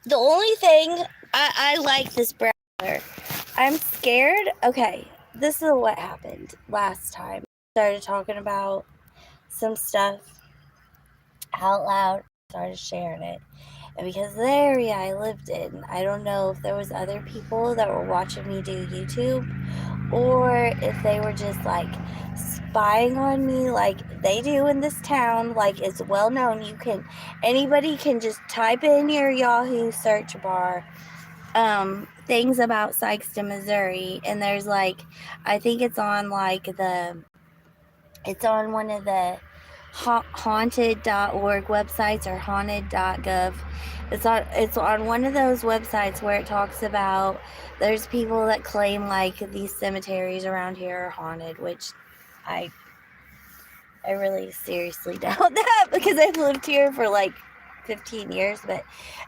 The only thing I like this brown color. I'm scared. Okay, this is what happened last time. I started talking about some stuff out loud. Started sharing it. And because of the area I lived in, I don't know if there was other people that were watching me do YouTube or if they were just like spying on me like they do in this town. Like, it's well known, anybody can just type in your Yahoo search bar things about Sykeston, Missouri, and there's like, I think it's on it's on one of the haunted.org websites or haunted.gov. It's on one of those websites where it talks about there's people that claim like these cemeteries around here are haunted, which I really seriously doubt that because I've lived here for like 15 years. But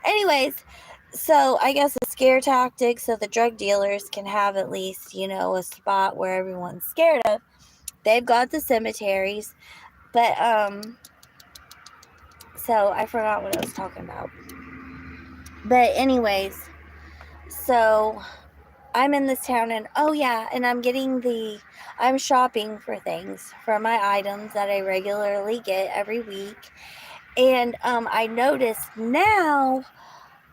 anyways, so I guess a scare tactic so the drug dealers can have at least, a spot where everyone's scared of. They've got the cemeteries. But so I forgot what I was talking about. But anyways, so I'm in this town and and I'm shopping for things for my items that I regularly get every week. And I noticed now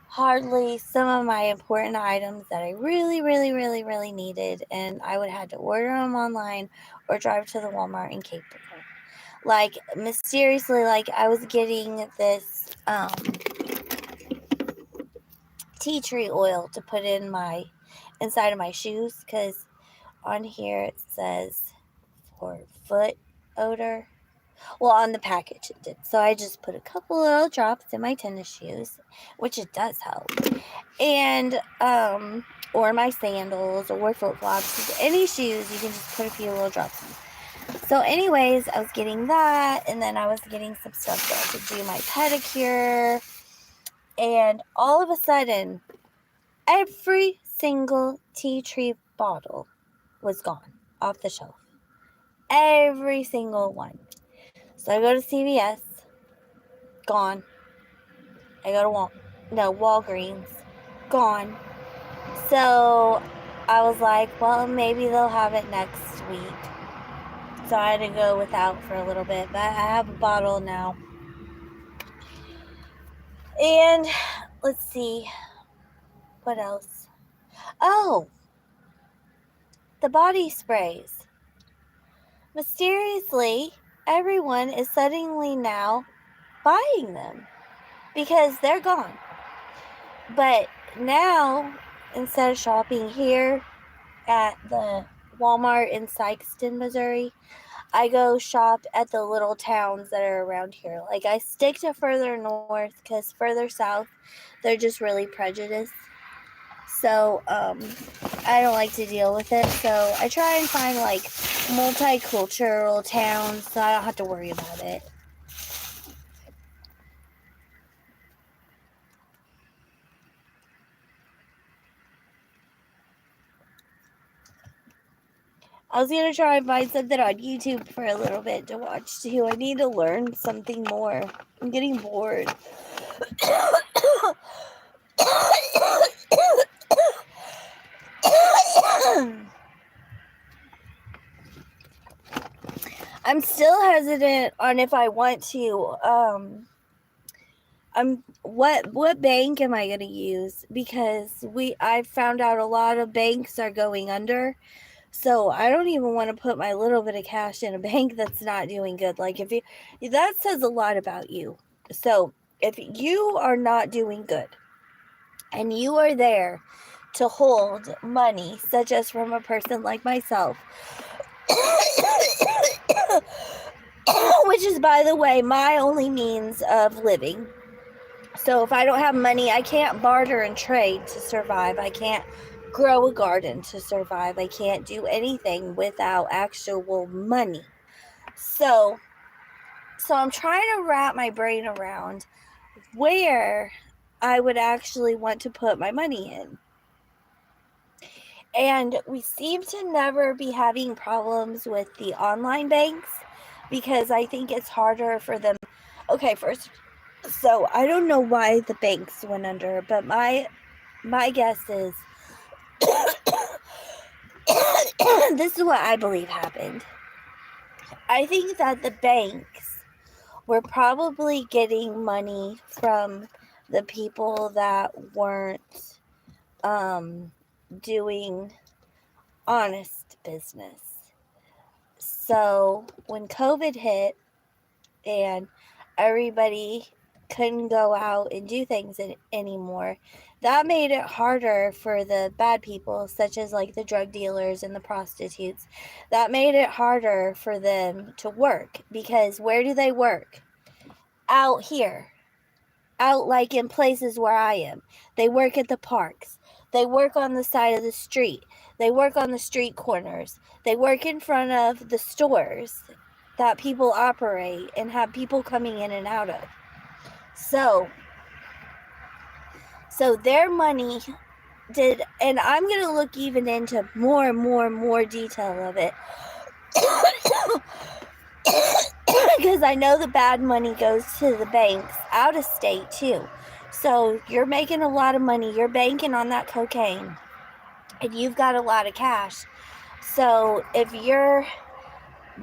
hardly some of my important items that I really, really, really, really needed, and I would have to order them online or drive to the Walmart in Cape Coral. Like, mysteriously, like, I was getting this tea tree oil to put inside of my shoes, because on here it says for foot odor. Well, on the package it did. So I just put a couple little drops in my tennis shoes, which it does help. And, or my sandals or flip-flops, any shoes, you can just put a few little drops in. So anyways, I was getting that, and then I was getting some stuff there to do my pedicure, and all of a sudden, every single tea tree bottle was gone off the shelf. Every single one. So I go to CVS, gone. I go to Walgreens, gone. So I was like, well, maybe they'll have it next week. So I had to go without for a little bit, but I have a bottle now. And let's see, what else? Oh, the body sprays. Mysteriously, everyone is suddenly now buying them because they're gone. But now, instead of shopping here at the Walmart in Sykeston, Missouri, I go shop at the little towns that are around here. Like, I stick to further north because further south, they're just really prejudiced. So, I don't like to deal with it. So, I try and find, like, multicultural towns so I don't have to worry about it. I was going to try and find something on YouTube for a little bit to watch too. I need to learn something more. I'm getting bored. I'm still hesitant on if I want to. What bank am I going to use? Because I found out a lot of banks are going under. So I don't even want to put my little bit of cash in a bank that's not doing good. Like, that says a lot about you. So if you are not doing good and you are there to hold money, such as from a person like myself, which is, by the way, my only means of living. So if I don't have money, I can't barter and trade to survive. I can't grow a garden to survive. I can't do anything without actual money. So I'm trying to wrap my brain around where I would actually want to put my money in. And we seem to never be having problems with the online banks because I think it's harder for them. Okay, first So I don't know why the banks went under, but my guess is this is what I believe happened. I think that the banks were probably getting money from the people that weren't doing honest business. So when COVID hit and everybody couldn't go out and do things anymore, that made it harder for the bad people, such as like the drug dealers and the prostitutes. That made it harder for them to work, because where do they work? Out here, out like in places where I am. They work at the parks. They work on the side of the street. They work on the street corners. They work in front of the stores that people operate and have people coming in and out of. So their money did, and I'm going to look even into more and more detail of it. Because I know the bad money goes to the banks out of state too. So you're making a lot of money. You're banking on that cocaine. And you've got a lot of cash. So if you're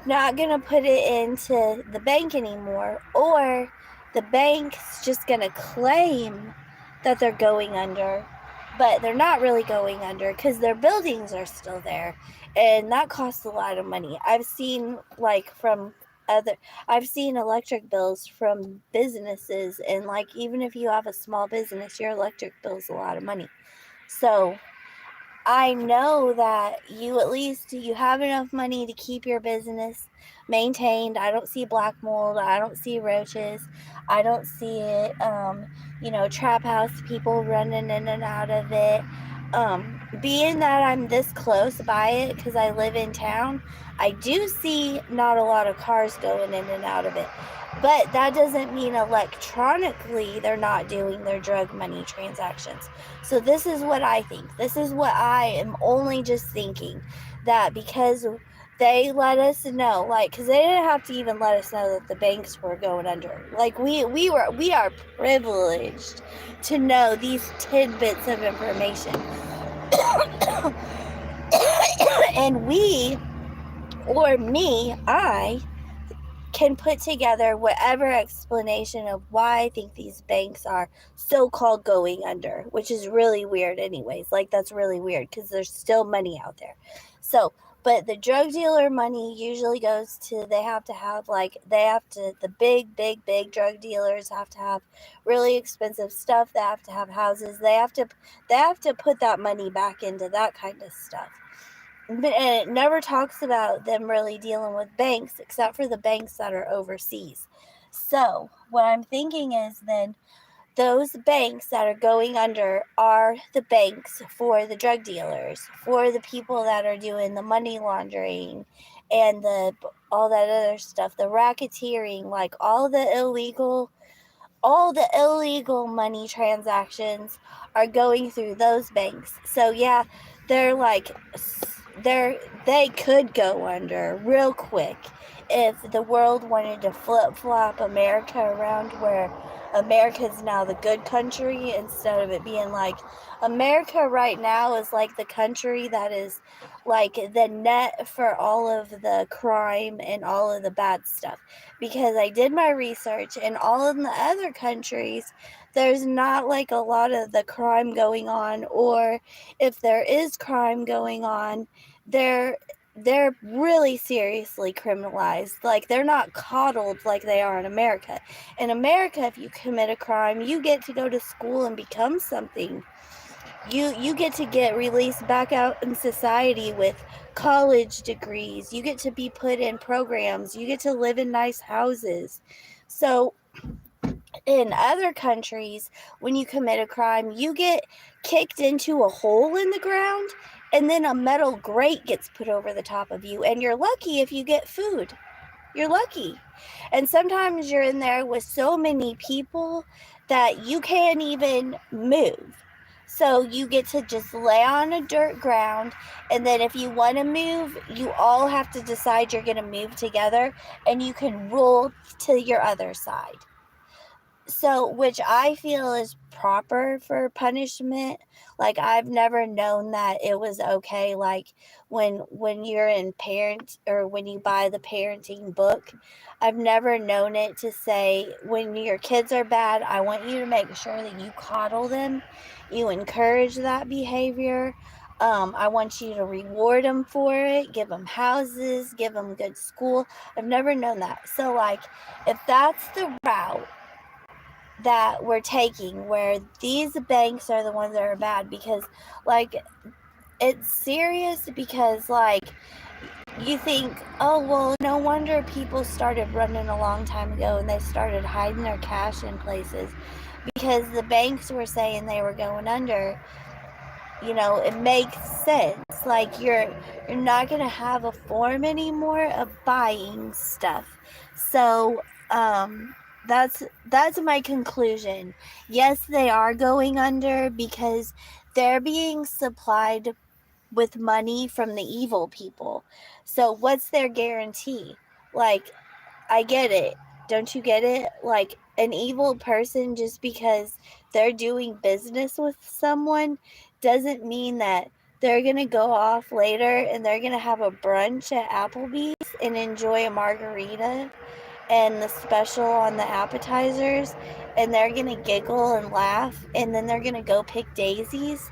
not going to put it into the bank anymore, or the bank's just going to claim that they're going under, but they're not really going under because their buildings are still there, and that costs a lot of money. I've seen electric bills from businesses, and like even if you have a small business, your electric bill's a lot of money. So I know that you have enough money to keep your business maintained. I don't see black mold. I don't see roaches. I don't see it, trap house people running in and out of it. Being that I'm this close by it because I live in town, I do see not a lot of cars going in and out of it. But that doesn't mean electronically they're not doing their drug money transactions. So this is what I think. This is what I am only just thinking, that because they let us know, because they didn't have to even let us know that the banks were going under. Like we are privileged to know these tidbits of information. And I can put together whatever explanation of why I think these banks are so-called going under, which is really weird anyways. That's really weird because there's still money out there. So, but the drug dealer money usually goes to, the big drug dealers have to have really expensive stuff. They have to have houses. They have to put that money back into that kind of stuff. And it never talks about them really dealing with banks, except for the banks that are overseas. So what I'm thinking is then those banks that are going under are the banks for the drug dealers, for the people that are doing the money laundering and all that other stuff, the racketeering, all the illegal money transactions are going through those banks. So yeah, they could go under real quick if the world wanted to flip-flop America around, where America's now the good country instead of it being America right now is the country that is the net for all of the crime and all of the bad stuff. Because I did my research, and all of the other countries, there's not a lot of the crime going on, or if there is crime going on, they're really seriously criminalized. They're not coddled like they are in America. In America, if you commit a crime, you get to go to school and become something. You get to get released back out in society with college degrees. You get to be put in programs. You get to live in nice houses. So in other countries, when you commit a crime, you get kicked into a hole in the ground, and then a metal grate gets put over the top of you, and you're lucky if you get food. You're lucky. And sometimes you're in there with so many people that you can't even move. So you get to just lay on a dirt ground, and then if you want to move, you all have to decide you're going to move together, and you can roll to your other side. So, which I feel is proper for punishment. Like, I've never known that it was okay. Like, when you're in parent, or when you buy the parenting book, I've never known it to say, when your kids are bad, I want you to make sure that you coddle them, you encourage that behavior. I want you to reward them for it, give them houses, give them good school. I've never known that. So, like, if that's the route that we're taking, where these banks are the ones that are bad, because, like, it's serious, because, like, you think, oh, well, no wonder people started running a long time ago and they started hiding their cash in places, because the banks were saying they were going under. It makes sense. Like, you're not gonna have a form anymore of buying stuff. So, that's my conclusion. Yes, they are going under, because they're being supplied with money from the evil people. So what's their guarantee? Like, I get it. Don't you get it? Like, an evil person, just because they're doing business with someone, doesn't mean that they're going to go off later and they're going to have a brunch at Applebee's and enjoy a margarita and the special on the appetizers, and they're going to giggle and laugh, and then they're going to go pick daisies.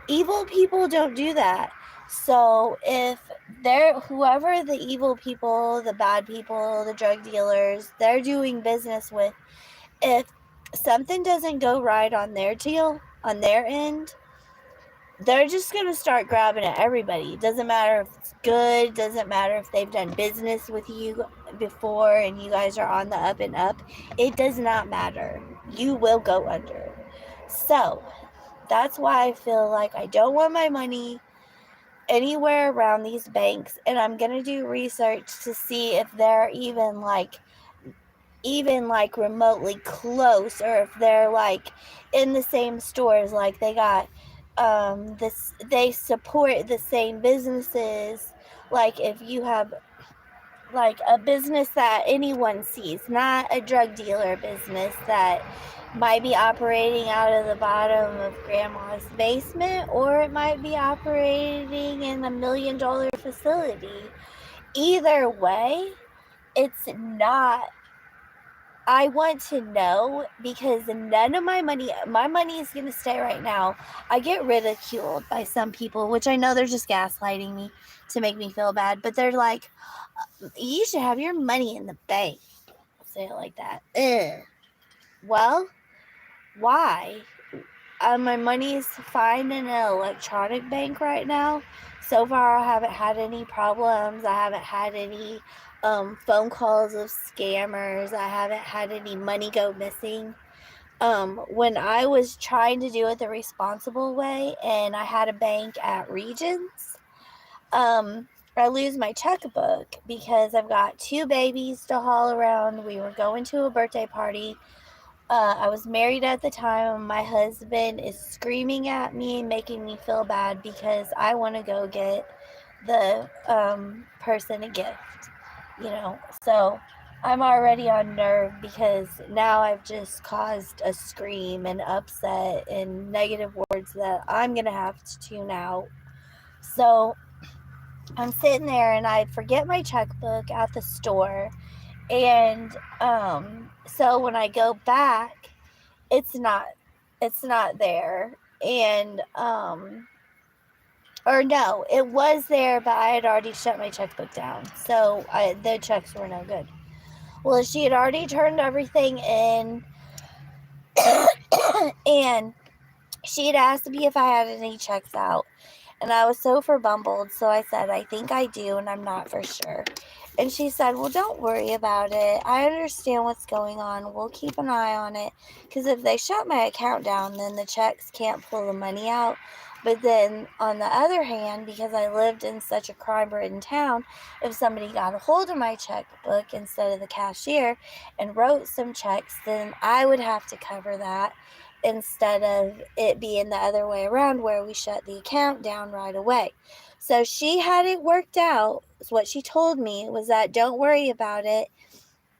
Evil people don't do that. So if they're, whoever the evil people, the bad people, the drug dealers they're doing business with, if something doesn't go right on their deal, on their end, they're just going to start grabbing at everybody. Doesn't matter if it's good, doesn't matter if they've done business with you before and you guys are on the up and up. It does not matter. You will go under. So that's why I feel like I don't want my money anywhere around these banks, and I'm going to do research to see if they're even like remotely close, or if they're like in the same stores, like they got this, they support the same businesses. Like, if you have like a business that anyone sees, not a drug dealer business that might be operating out of the bottom of grandma's basement, or it might be operating in $1 million facility. Either way, it's not. I want to know, because none of my money is going to stay right now. I get ridiculed by some people, which I know they're just gaslighting me to make me feel bad, but they're like, you should have your money in the bank. I'll say it like that. Ugh. Well, why? My money is fine in an electronic bank right now. So far, I haven't had any problems. I haven't had any phone calls of scammers. I haven't had any money go missing. When I was trying to do it the responsible way, and I had a bank at Regions, I lose my checkbook because I've got 2 babies to haul around. We were going to a birthday party. I was married at the time. My husband is screaming at me, making me feel bad because I want to go get the person a gift, So I'm already on nerve, because now I've just caused a scream and upset and negative words that I'm going to have to tune out. So I'm sitting there and I forget my checkbook at the store. And so when I go back, it's not there. And or no, it was there, but I had already shut my checkbook down, so the checks were no good. Well, she had already turned everything in, and she had asked me if I had any checks out, and I was so forbumbled, so I said, I think I do, and I'm not for sure. And she said, well, don't worry about it. I understand what's going on. We'll keep an eye on it. Because if they shut my account down, then the checks can't pull the money out. But then, on the other hand, because I lived in such a crime-ridden town, if somebody got a hold of my checkbook instead of the cashier and wrote some checks, then I would have to cover that, instead of it being the other way around, where we shut the account down right away. So she had it worked out. What she told me was that, don't worry about it.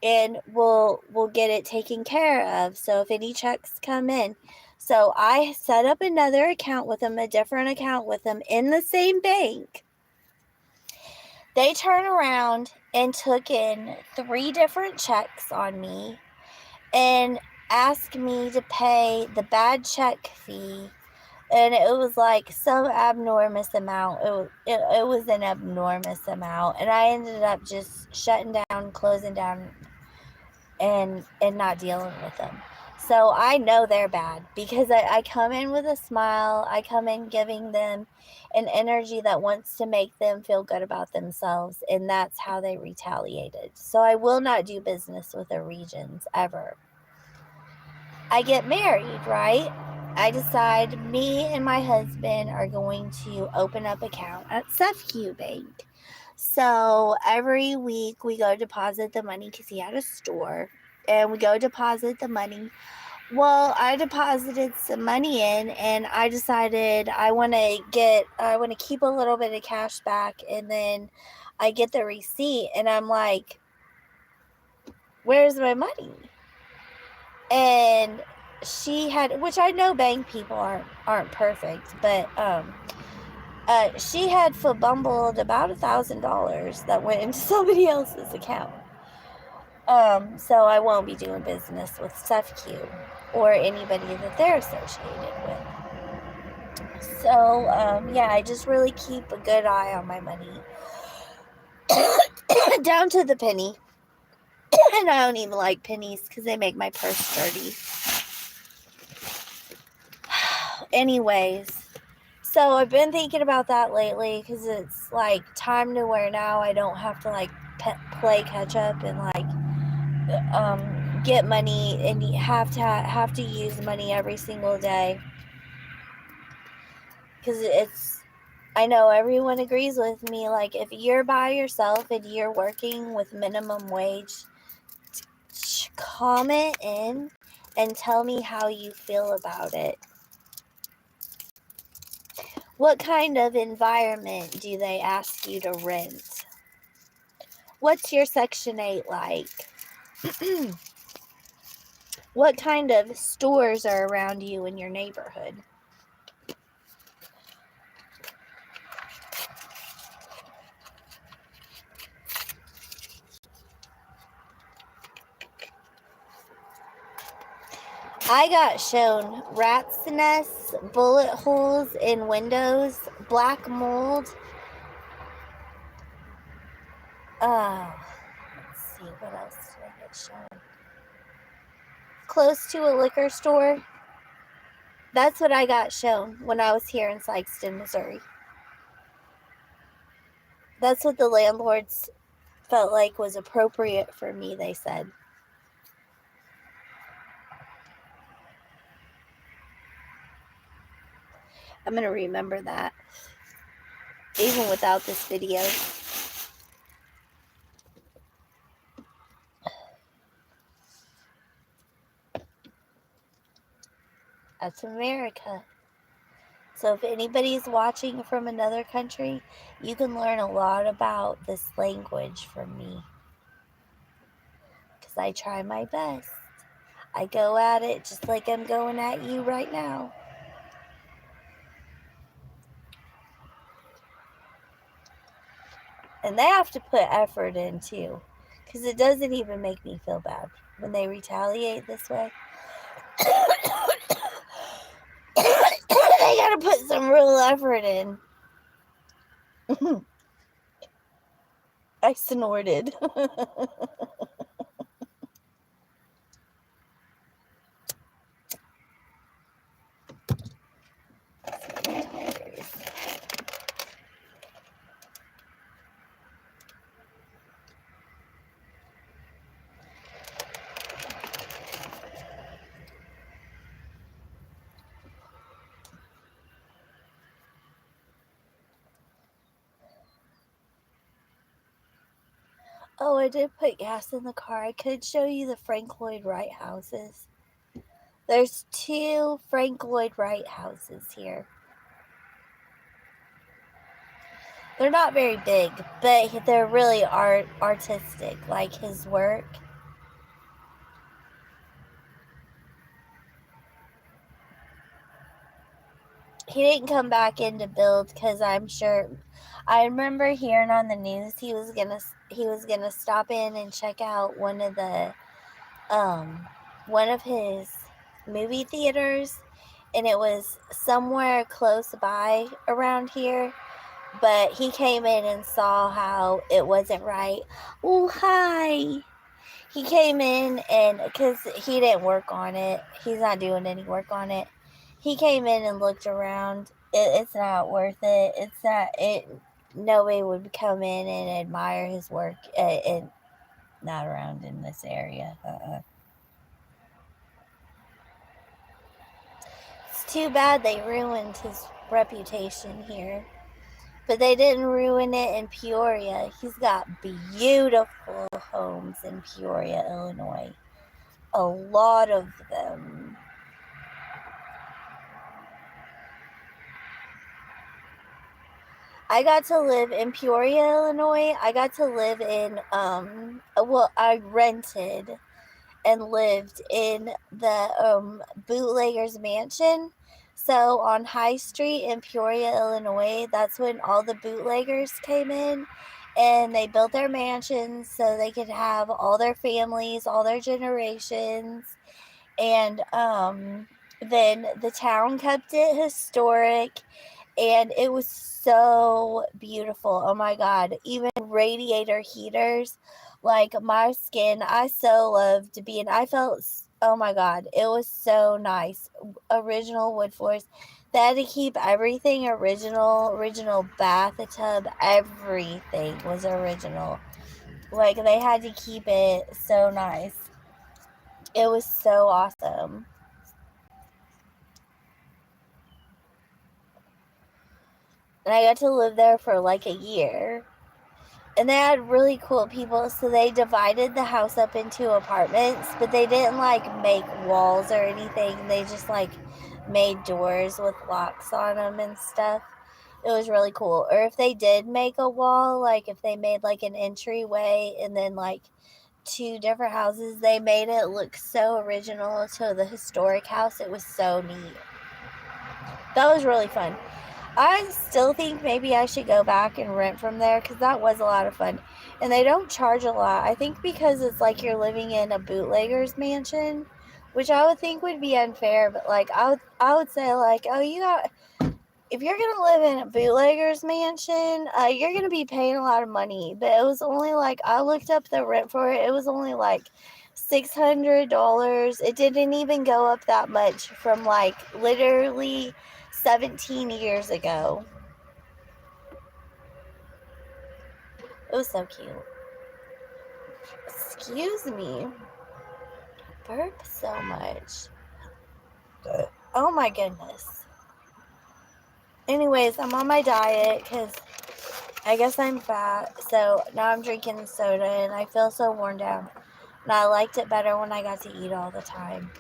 and we'll get it taken care of. So if any checks come in. So I set up another account with them, a different account with them in the same bank. They turn around and took in 3 different checks on me and asked me to pay the bad check fee. And it was like some abnormous amount. It was an abnormous amount. And I ended up just shutting down, closing down, and not dealing with them. So I know they're bad because I come in with a smile. I come in giving them an energy that wants to make them feel good about themselves. And that's how they retaliated. So I will not do business with the regions ever. I get married, right? I decide me and my husband are going to open up an account at SFQ Bank. So every week we go deposit the money because he had a store, and we go deposit the money. Well, I deposited some money in, and I decided I want to keep a little bit of cash back, and then I get the receipt, and I'm like, "Where's my money?" And she had, which I know bank people aren't perfect, but she had fumbled about $1,000 that went into somebody else's account. So I won't be doing business with SFQ or anybody that they're associated with. So yeah, I just really keep a good eye on my money, down to the penny. And I don't even like pennies because they make my purse dirty. Anyways, so I've been thinking about that lately because it's like time to where now I don't have to like play catch up and like get money and have to use money every single day, because I know everyone agrees with me, like if you're by yourself and you're working with minimum wage, comment in and tell me how you feel about it. What kind of environment do they ask you to rent? What's your Section 8 like? What kind of stores are around you in your neighborhood? I got shown rats' nests, bullet holes in windows, black mold. Let's see, what else did I get shown? Close to a liquor store. That's what I got shown when I was here in Sykeston, Missouri. That's what the landlords felt like was appropriate for me, they said. I'm going to remember that, even without this video. That's America. So if anybody's watching from another country, you can learn a lot about this language from me, because I try my best. I go at it just like I'm going at you right now. And they have to put effort in too, because it doesn't even make me feel bad when they retaliate this way. They gotta put some real effort in. I snorted. Oh, I did put gas in the car. I could show you the Frank Lloyd Wright houses. There's 2 Frank Lloyd Wright houses here. They're not very big, but they're really artistic, like his work. He didn't come back in to build because I'm sure. I remember hearing on the news he was gonna stop in and check out um one of his movie theaters, and it was somewhere close by around here. But he came in and saw how it wasn't right. Oh, hi. He came in and because he didn't work on it, he's not doing any work on it. He came in and looked around. It's not worth it. It's not it. Nobody would come in and admire his work. And not around in this area. It's too bad they ruined his reputation here. But they didn't ruin it in Peoria. He's got beautiful homes in Peoria, Illinois. A lot of them. I got to live in Peoria, Illinois. I got to live in well, I rented and lived in the bootleggers mansion. So on High Street in Peoria, Illinois, that's when all the bootleggers came in and they built their mansions so they could have all their families, all their generations. And then the town kept it historic, and it was so beautiful. Oh my god, even radiator heaters, like my skin, I so loved being, I felt, oh my god, it was so nice. Original wood floors. They had to keep everything original bathtub, everything was original. Like they had to keep it so nice. It was so awesome. And I got to live there for like a year. And they had really cool people, so they divided the house up into apartments, but they didn't like make walls or anything. They just like made doors with locks on them and stuff. It was really cool. Or if they did make a wall, like if they made like an entryway and then like two different houses, they made it look so original to the historic house. It was so neat. That was really fun. I still think maybe I should go back and rent from there because that was a lot of fun. And they don't charge a lot. I think because it's like you're living in a bootlegger's mansion, which I would think would be unfair. But like I would say like, oh, you got, if you're gonna live in a bootlegger's mansion, you're gonna be paying a lot of money. But it was only like, I looked up the rent for it. It was only like $600. It didn't even go up that much from like literally 17 years ago. It was so cute. Excuse me. Burp so much. Oh my goodness. Anyways, I'm on my diet because I guess I'm fat. So now I'm drinking soda and I feel so worn down. And I liked it better when I got to eat all the time.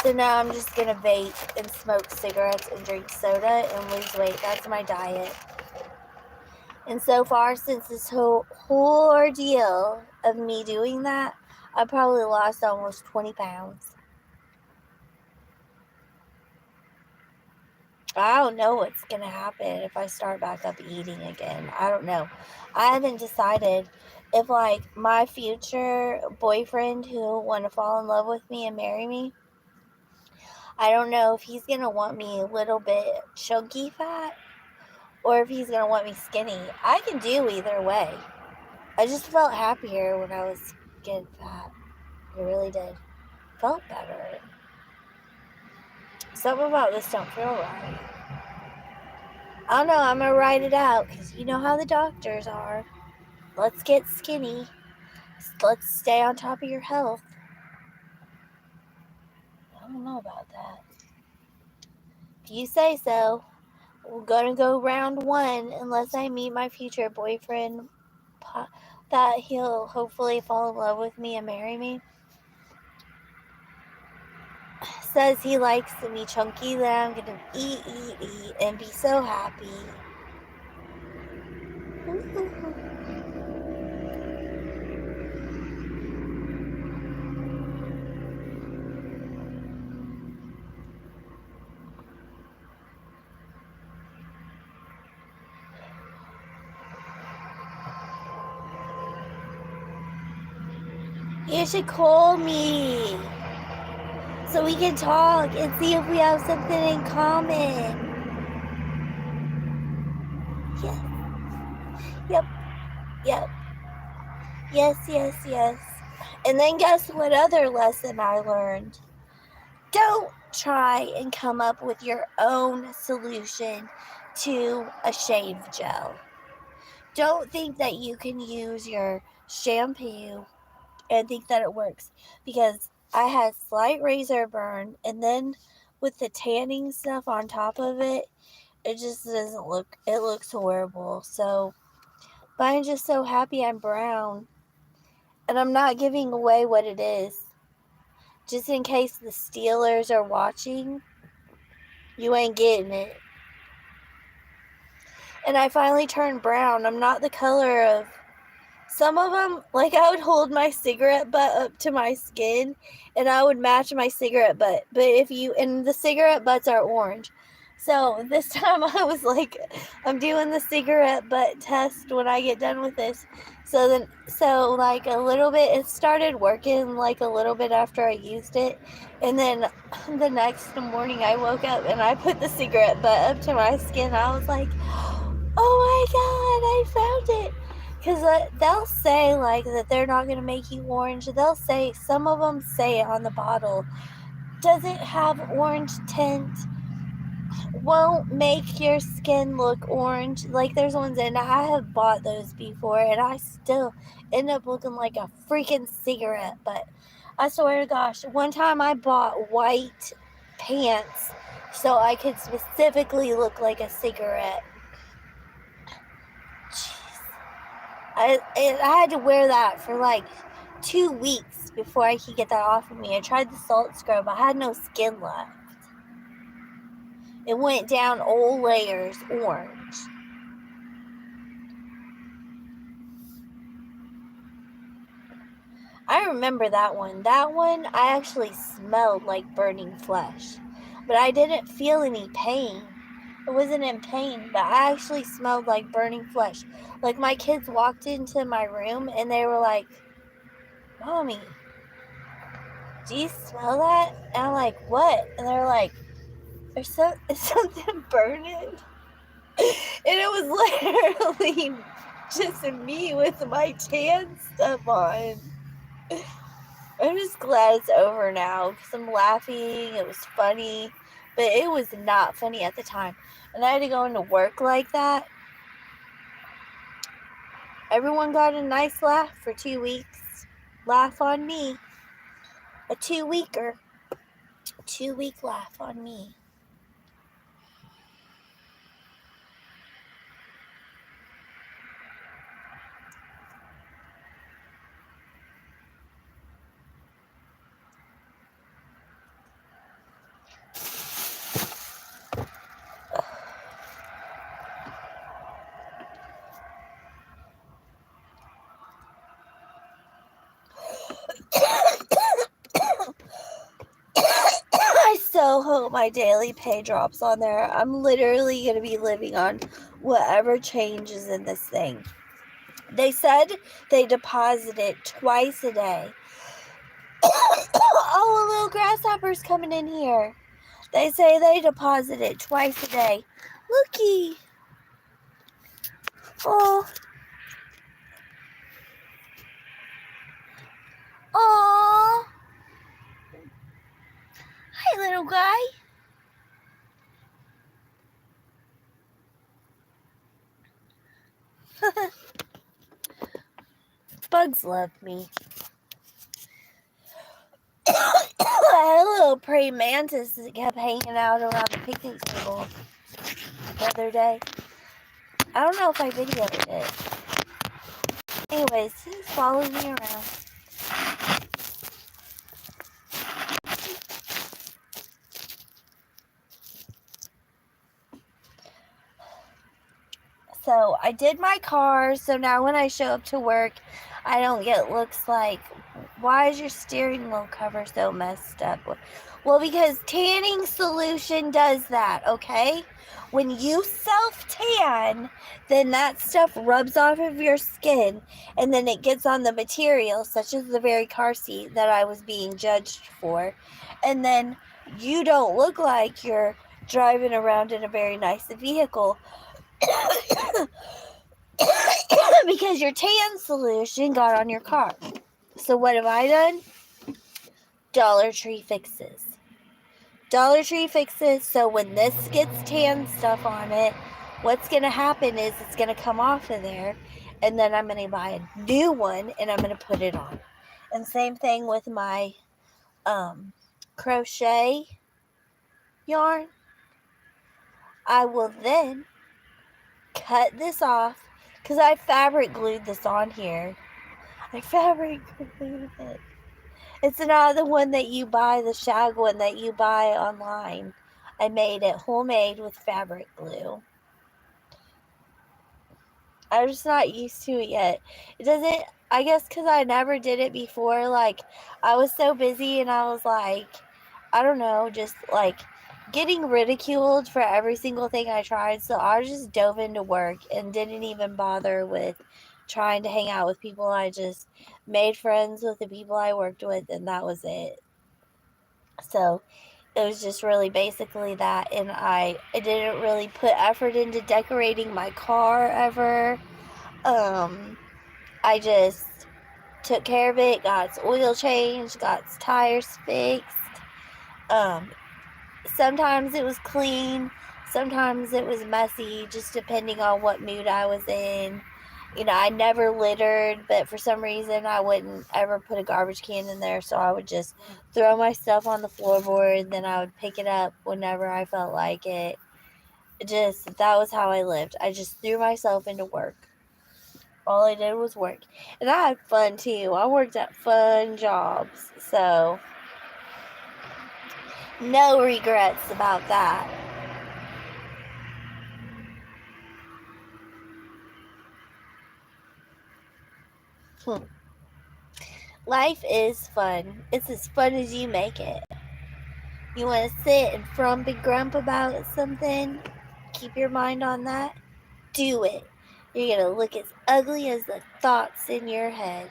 So now I'm just going to vape and smoke cigarettes and drink soda and lose weight. That's my diet. And so far, since this whole ordeal of me doing that, I probably lost almost 20 pounds. I don't know what's going to happen if I start back up eating again. I don't know. I haven't decided if, like, my future boyfriend who will want to fall in love with me and marry me, I don't know if he's going to want me a little bit chunky fat or if he's going to want me skinny. I can do either way. I just felt happier when I was getting fat. I really did. Felt better. Something about this don't feel right. I don't know. I'm going to write it out because you know how the doctors are. Let's get skinny. Let's stay on top of your health. I don't know about that. If you say so, we're going to go round one unless I meet my future boyfriend that he'll hopefully fall in love with me and marry me. Says he likes me chunky, then I'm going to eat, and be so happy. You should call me so we can talk and see if we have something in common. Yes. Yep. Yep. Yes. And then guess what other lesson I learned? Don't try and come up with your own solution to a shave gel. Don't think that you can use your shampoo and think that it works, because I had slight razor burn, and then with the tanning stuff on top of it, it just doesn't look, it looks horrible. So, but I'm just so happy I'm brown, and I'm not giving away what it is. Just in case the Steelers are watching, you ain't getting it. And I finally turned brown. I'm not the color of some of them. Like, I would hold my cigarette butt up to my skin and I would match my cigarette butt. But and the cigarette butts are orange. So this time I was like, I'm doing the cigarette butt test when I get done with this. So like a little bit, it started working like a little bit after I used it. And then the next morning I woke up and I put the cigarette butt up to my skin. I was like, oh my God, I found it. Because they'll say, like, that they're not going to make you orange. They'll say, some of them say it on the bottle, doesn't have orange tint, won't make your skin look orange. Like, there's ones, and I have bought those before, and I still end up looking like a freaking cigarette. But I swear to gosh, one time I bought white pants so I could specifically look like a cigarette. I had to wear that for like 2 weeks before I could get that off of me. I tried the salt scrub. I had no skin left. It went down all layers orange. I remember that one. That one, I actually smelled like burning flesh. But I didn't feel any pain. I wasn't in pain, but I actually smelled like burning flesh. Like, my kids walked into my room and they were like, Mommy, do you smell that? And I'm like, what? And they're like, is something burning? And it was literally just me with my tan stuff on. I'm just glad it's over now because I'm laughing. It was funny, but it was not funny at the time. And I had to go into work like that. Everyone got a nice laugh for 2 weeks. Laugh on me. A 2-weeker. 2-week laugh on me. I so hope my daily pay drops on there. I'm literally going to be living on whatever changes in this thing. They said they deposit it twice a day. Oh, a little grasshopper's coming in here. They say they deposit it twice a day. Looky. Oh. Aw. Hi, little guy. Bugs love me. I had a little praying mantis that kept hanging out around the picnic table the other day. I don't know if I videoed it. Anyways, he's following me around. So I did my car, so now when I show up to work, I don't get looks like, Why is your steering wheel cover so messed up? Well, because tanning solution does that, okay? When you self-tan, then that stuff rubs off of your skin, and then it gets on the material, such as the very car seat that I was being judged for. And then you don't look like you're driving around in a very nice vehicle because your tan solution got on your car. So what have I done? Dollar Tree fixes. Dollar Tree fixes, so when this gets tan stuff on it, what's going to happen is it's going to come off of there, and then I'm going to buy a new one, and I'm going to put it on. And same thing with my crochet yarn. I will then cut this off, because I fabric glued this on here. I fabric glued it. It's not the one that you buy, the shag one that you buy online. I made it homemade with fabric glue. I'm just not used to it yet. It doesn't, I guess because I never did it before. Like, I was so busy and I was like, I don't know, just like getting ridiculed for every single thing I tried. So I just dove into work and didn't even bother with trying to hang out with people. I just made friends with the people I worked with, and that was it. So it was just really basically that, and I didn't really put effort into decorating my car ever. I just took care of it, got its oil changed, got its tires fixed. Um, Sometimes it was clean, sometimes it was messy, just depending on what mood I was in. I never littered, but for some reason I wouldn't ever put a garbage can in there, so I would just throw my stuff on the floorboard, then I would pick it up whenever I felt like it. That was how I lived. I just threw myself into work. All I did was work. And I had fun too. I worked at fun jobs, so no regrets about that. Life is fun. It's as fun as you make it. You want to sit and frump and grump about something? Keep your mind on that. Do it. You're going to look as ugly as the thoughts in your head.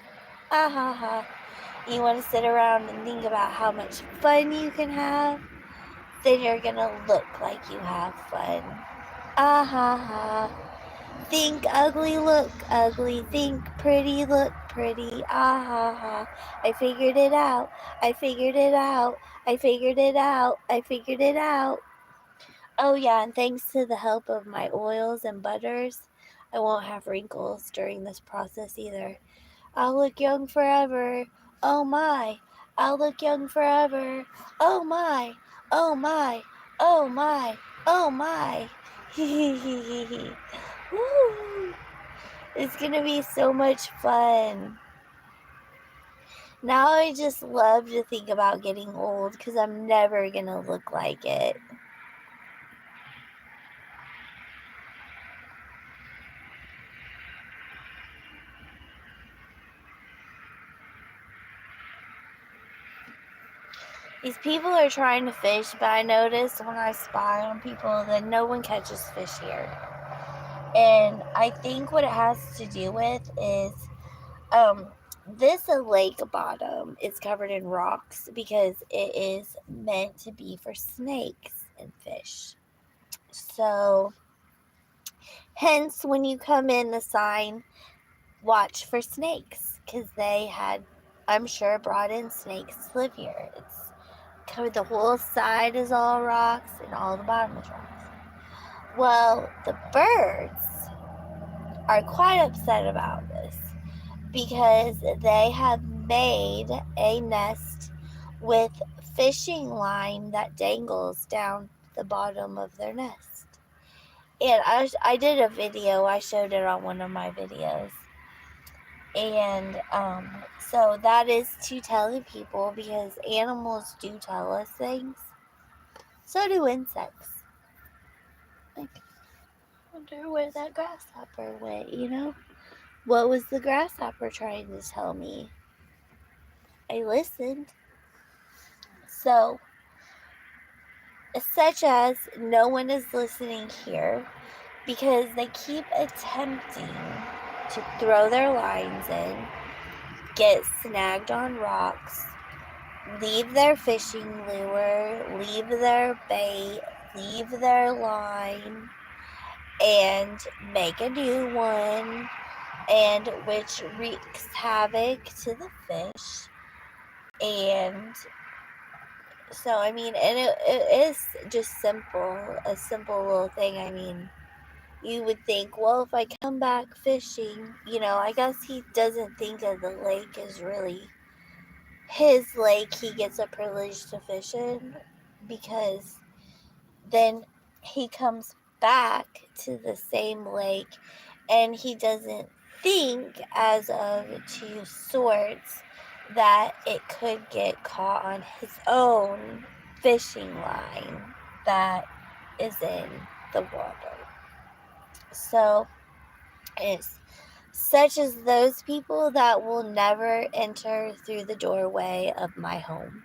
Ah ha ha. You want to sit around and think about how much fun you can have? Then you're going to look like you have fun. Ah ha ha. Think ugly, look ugly. Think pretty, look pretty. Ah ha ha. I figured it out. I figured it out. I figured it out. I figured it out. Oh, yeah, and thanks to the help of my oils and butters, I won't have wrinkles during this process either. I'll look young forever. Oh my. I'll look young forever. Oh my. Oh my. Oh my. Oh my. Hee hee hee hee. Woo. It's gonna be so much fun. Now I just love to think about getting old because I'm never gonna look like it. These people are trying to fish, but I notice when I spy on people that no one catches fish here. And I think what it has to do with is this lake bottom is covered in rocks because it is meant to be for snakes and fish. So, hence, when you come in, the sign, watch for snakes, because they had, I'm sure, brought in snakes to live here. It's covered, the whole side is all rocks, and all the bottom is rocks. Well, the birds are quite upset about this because they have made a nest with fishing line that dangles down the bottom of their nest. And I did a video, I showed it on one of my videos. And so that is to telling people, because animals do tell us things. So do insects. Like, I wonder where that grasshopper went, What was the grasshopper trying to tell me? I listened. So, such as no one is listening here because they keep attempting to throw their lines in, get snagged on rocks, leave their fishing lure, leave their bait, leave their line, and make a new one, and which wreaks havoc to the fish. And so, I mean, and it is just simple, a simple little thing. I mean, you would think, well, if I come back fishing, I guess he doesn't think of the lake as really his lake. He gets a privilege to fish in because then he comes back to the same lake and he doesn't think as of two sorts that it could get caught on his own fishing line that is in the water. So it's such as those people that will never enter through the doorway of my home.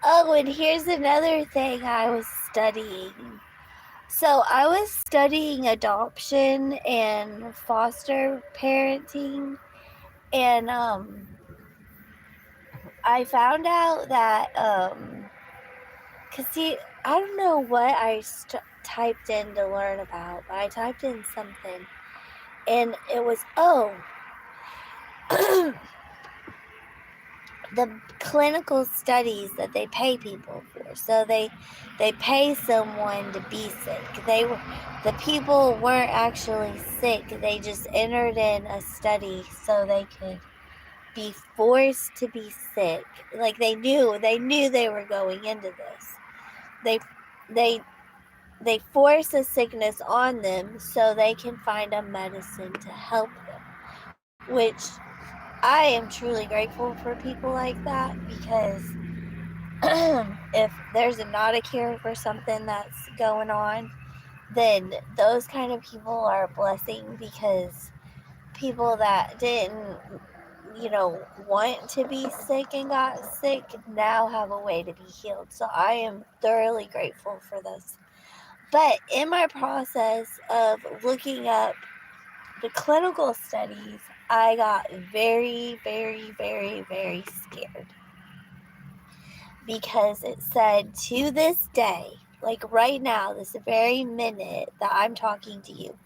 Oh, and here's another thing I was studying. So I was studying adoption and foster parenting, and I found out that cause see, I don't know what I typed in to learn about, but I typed in something, and it was the clinical studies that they pay people for. So they pay someone to be sick. The people weren't actually sick. They just entered in a study so they could be forced to be sick. Like they knew they were going into this. They they they force a sickness on them so they can find a medicine to help them, which I am truly grateful for people like that because if there's not a cure for something that's going on, then those kind of people are a blessing because people that didn't, want to be sick and got sick now have a way to be healed. So I am thoroughly grateful for this. But in my process of looking up the clinical studies, I got very, very, very, very scared because it said to this day, like right now, this very minute that I'm talking to you,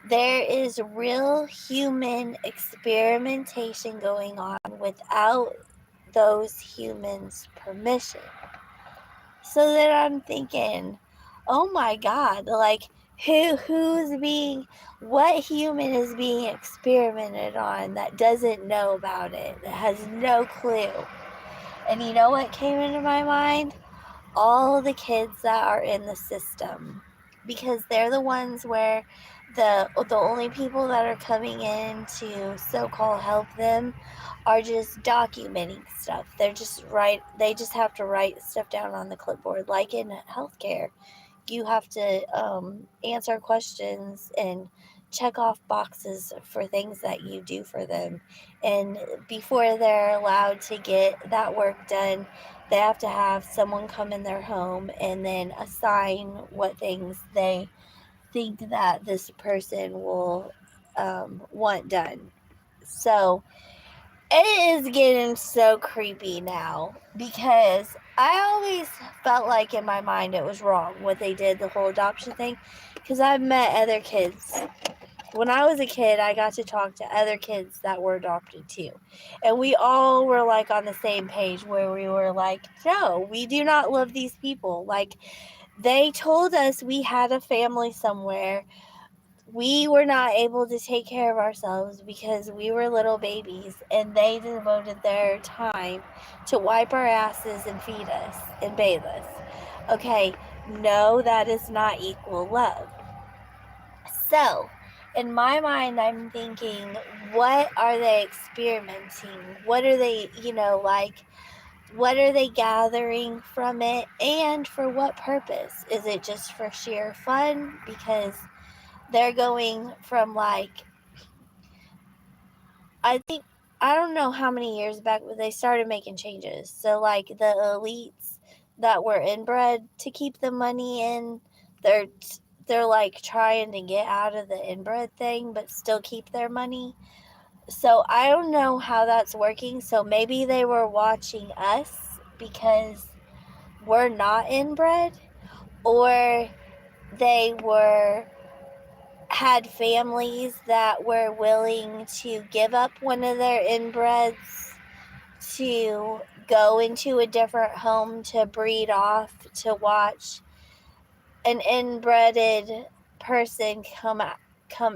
there is real human experimentation going on without those humans' permission. So then I'm thinking, oh my God, like what human is being experimented on that doesn't know about it, that has no clue? And you know what came into my mind? All the kids that are in the system, because they're the ones where the only people that are coming in to so-called help them are just documenting stuff. They just have to write stuff down on the clipboard, like in healthcare. You have to answer questions and check off boxes for things that you do for them. And before they're allowed to get that work done, they have to have someone come in their home and then assign what things they think that this person will want done. So, It is getting so creepy now because I always felt like in my mind it was wrong what they did, the whole adoption thing, because I've met other kids. When I was a kid, I got to talk to other kids that were adopted too. And we all were like on the same page where we were like, no, we do not love these people. Like, they told us we had a family somewhere. We were not able to take care of ourselves because we were little babies, and they devoted their time to wipe our asses and feed us and bathe us. Okay, no, that is not equal love. So, in my mind, I'm thinking, what are they experimenting? What are they, like, what are they gathering from it? And for what purpose? Is it just for sheer fun? Because they're going from, like, I think, I don't know how many years back, but they started making changes. So, like, the elites that were inbred to keep the money in, they're they're like trying to get out of the inbred thing but still keep their money. So I don't know how that's working. So maybe they were watching us because we're not inbred, or they were had families that were willing to give up one of their inbreds to go into a different home to breed off, to watch an inbreded person come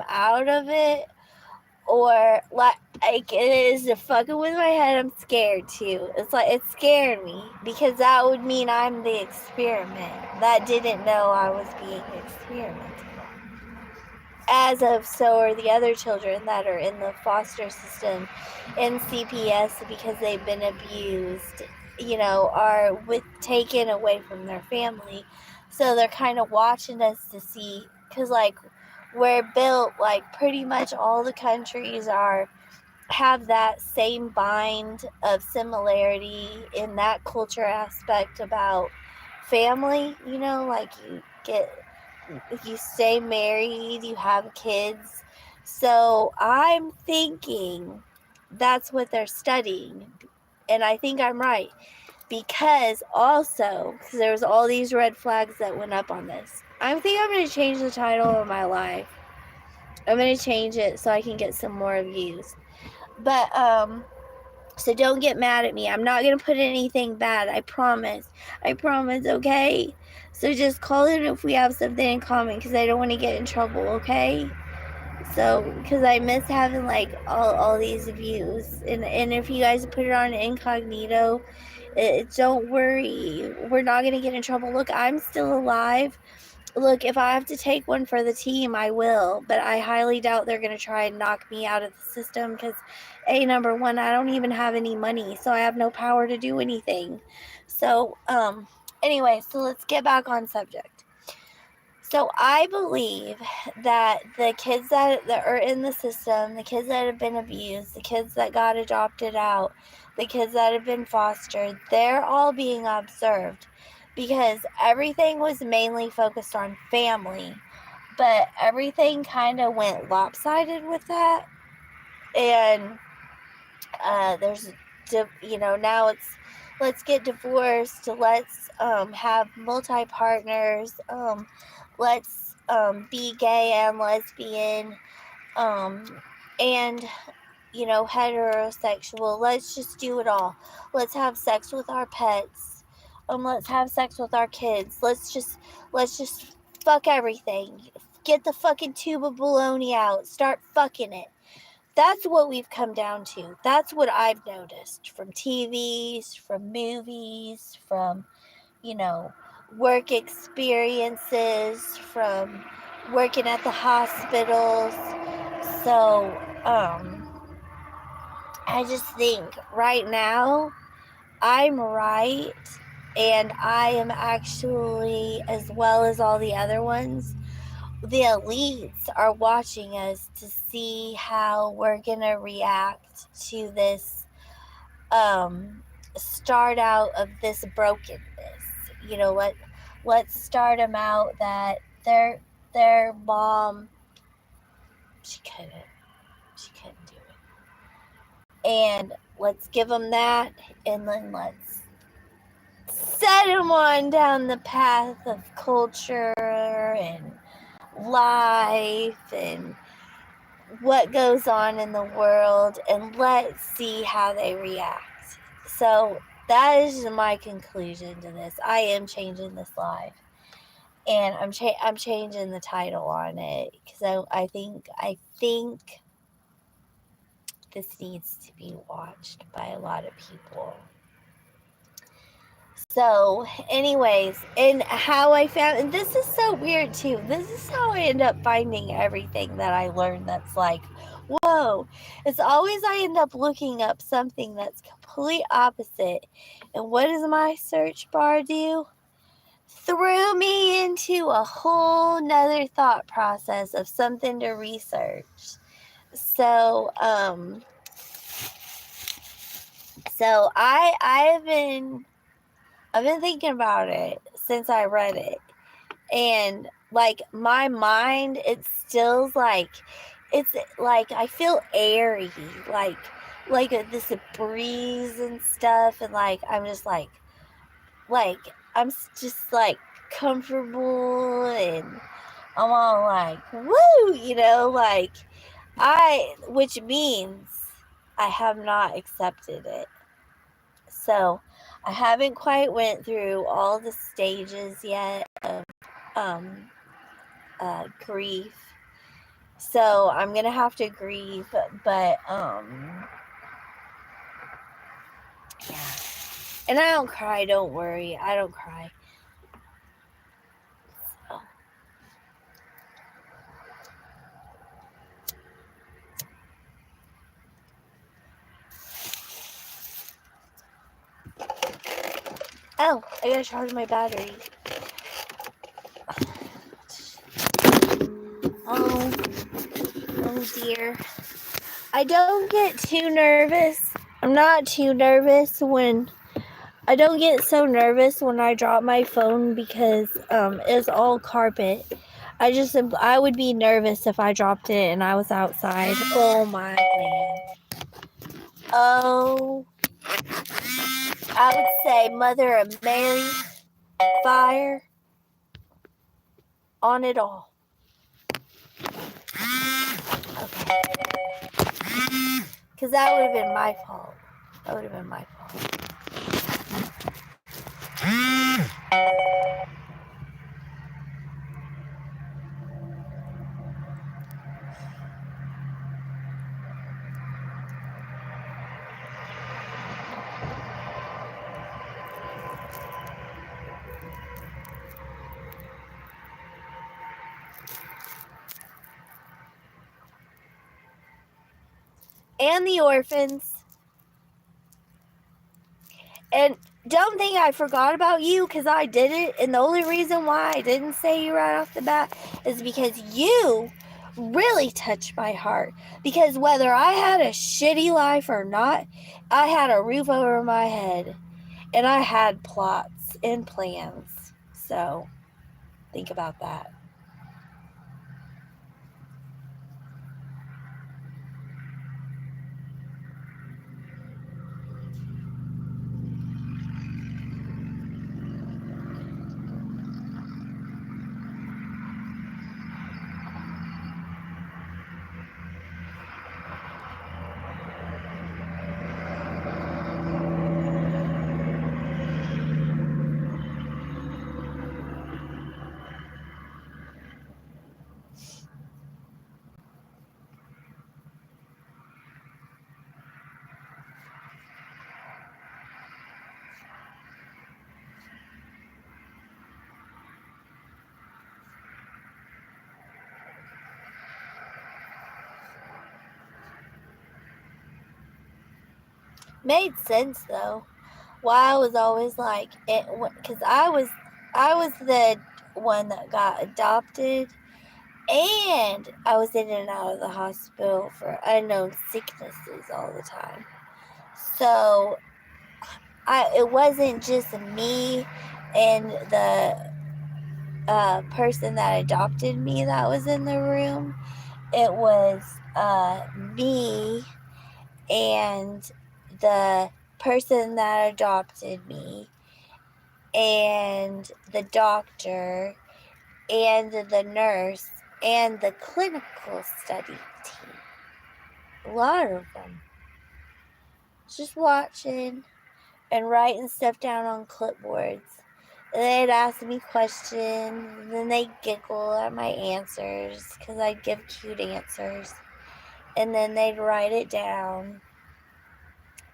out of it. Or like it is fucking with my head. I'm scared too. It's like it scared me because that would mean I'm the experiment that didn't know I was being experimented. As of so are the other children that are in the foster system in CPS because they've been abused, are taken away from their family. So they're kind of watching us to see, because like we're built like pretty much all the countries have that same bind of similarity in that culture aspect about family, like you stay married, you have kids. So I'm thinking that's what they're studying. And I think I'm right. Because also, because there was all these red flags that went up on this. I think I'm going to change the title of my life. I'm going to change it so I can get some more views. But, so don't get mad at me. I'm not going to put anything bad. I promise. I promise, okay? So just call it if we have something in common, because I don't want to get in trouble, okay? So, because I miss having, like, all these views. And if you guys put it on incognito, don't worry. We're not going to get in trouble. Look, I'm still alive. Look, if I have to take one for the team, I will. But I highly doubt they're going to try and knock me out of the system because, number one, I don't even have any money. So I have no power to do anything. So, anyway, so let's get back on subject. So I believe that the kids that are in the system, the kids that have been abused, the kids that got adopted out, the kids that have been fostered, they're all being observed because everything was mainly focused on family, but everything kind of went lopsided with that. And there's, now it's let's get divorced, let's have multi-partners, let's be gay and lesbian, and heterosexual. Let's just do it all. Let's have sex with our pets. Let's have sex with our kids. Let's just fuck everything. Get the fucking tube of baloney out. Start fucking it. That's what we've come down to. That's what I've noticed from TVs, from movies, from, work experiences, from working at the hospitals. So, I just think right now I'm right, and I am actually, as well as all the other ones, the elites are watching us to see how we're gonna react to this start out of this brokenness. Let's start them out that their mom, she couldn't do it, And let's give them that, and then let's set them on down the path of culture and life and what goes on in the world, and let's see how they react. So that is my conclusion to this. I am changing this live, and I'm changing the title on it because I think this needs to be watched by a lot of people. So, anyways, and how I found, and this is so weird too. This is how I end up finding everything that I learned that's like, whoa. It's always I end up looking up something that's complete opposite. And what does my search bar do? Threw me into a whole nother thought process of something to research. So, I've been thinking about it since I read it, and like my mind, it's still like, it's like I feel airy, like this breeze and stuff, and like I'm just like I'm just like comfortable, and I'm all like woo, like which means I have not accepted it. So I haven't quite went through all the stages yet of grief. So I'm gonna have to grieve, but yeah. And I don't cry. Don't worry, I don't cry. So. Oh, I gotta charge my battery. Oh dear. I don't get too nervous. I'm not too nervous when I don't get so nervous when I drop my phone because it's all carpet. I would be nervous if I dropped it and I was outside. Oh my man. Oh, I would say Mother of Mary, fire on it all. Okay. Because that would have been my fault. That would have been my fault. And the orphans. And don't think I forgot about you, because I did it. And the only reason why I didn't say you right off the bat is because you really touched my heart. Because whether I had a shitty life or not, I had a roof over my head. And I had plots and plans. So think about that. Made sense though. Why I was always like it, because I was the one that got adopted, and I was in and out of the hospital for unknown sicknesses all the time. So it wasn't just me and the person that adopted me that was in the room. It was me and the person that adopted me and the doctor and the nurse and the clinical study team. A lot of them. Just watching and writing stuff down on clipboards. And they'd ask me questions, and then they'd giggle at my answers because I'd give cute answers. And then they'd write it down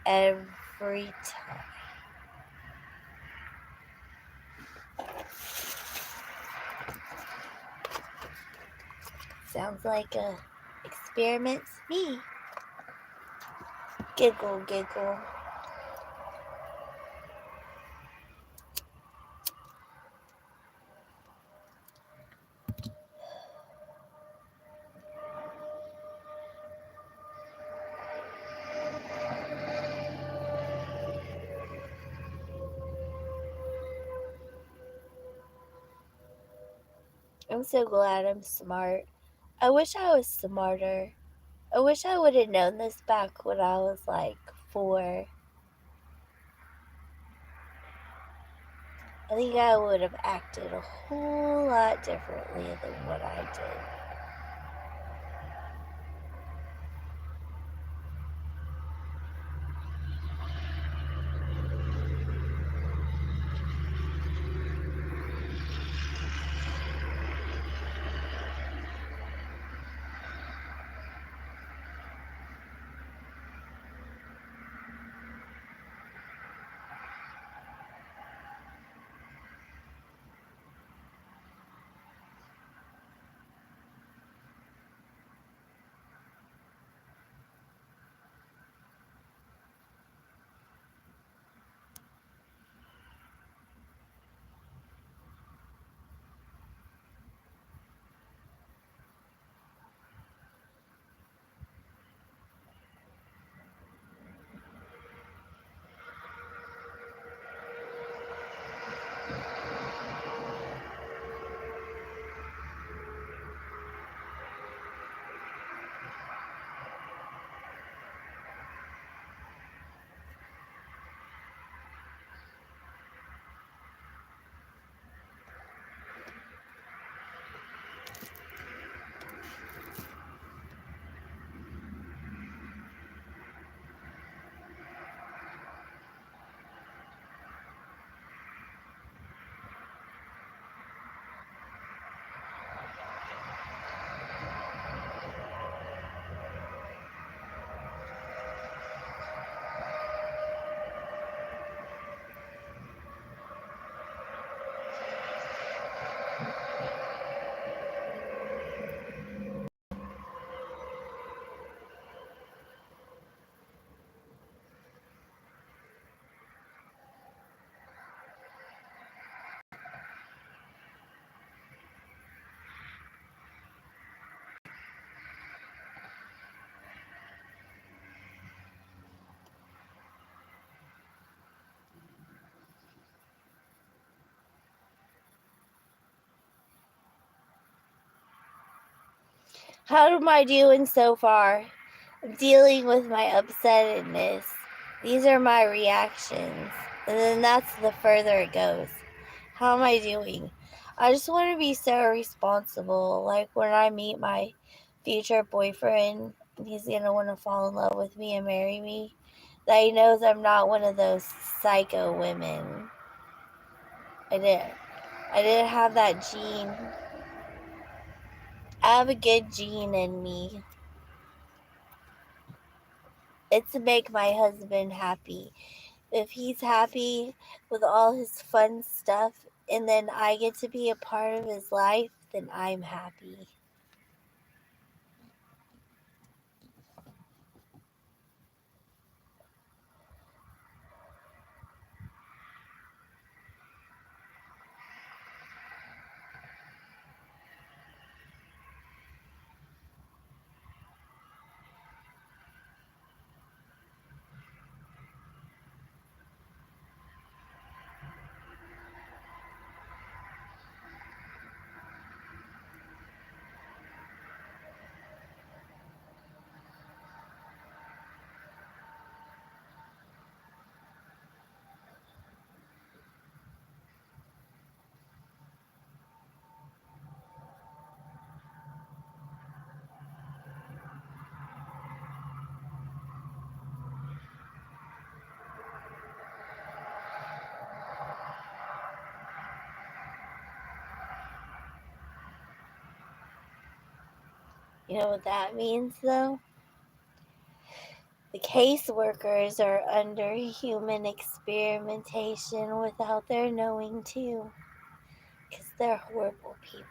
every time. Sounds like a experiment to me. Giggle, giggle. I'm so glad I'm smart. I wish I was smarter. I wish I would have known this back when I was like 4. I think I would have acted a whole lot differently than what I did. How am I doing so far? I'm dealing with my upsetness. These are my reactions. And then that's the further it goes. How am I doing? I just want to be so responsible. Like when I meet my future boyfriend, he's going to want to fall in love with me and marry me. That he knows I'm not one of those psycho women. I didn't have that gene. I have a good gene in me. It's to make my husband happy. If he's happy with all his fun stuff and then I get to be a part of his life, then I'm happy. You know what that means, though? The caseworkers are under human experimentation without their knowing, too. Because they're horrible people.